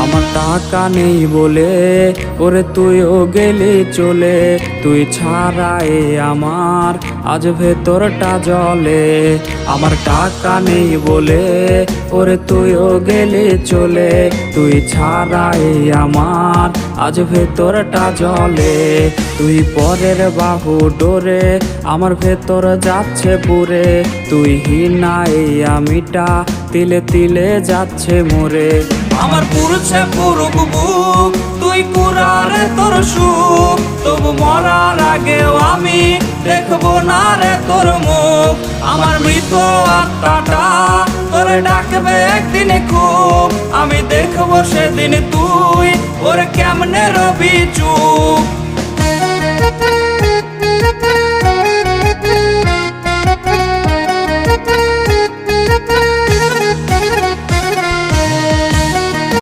আমার টাকা নেই বলে ওরে তুইও গেলি চলে, তুই ছাড়াই আমার আজ ভেতরটা জ্বলে। আমার টাকা নেই বলে ওরে তুইও গেলি চলে, তুই ছাড়াই আমার আজ ভেতরটা জ্বলে। তুই পরের বাহু ডোরে আমার ভেতর যাচ্ছে পুরে, তুই হিনাই আমিটা তিলে তিলে যাচ্ছে মরে। আমার পুরুষে পুরুক বুক, তুই কুরারে তোর সুখ, তবু মরার আগেও আমি দেখবো না রে তোর মুখ। আমার মৃত আত্মাটা তোরে ডাকবে একদিন খুব, আমি দেখবো সেদিন তুই ওরে কেমনে রবি চুপ।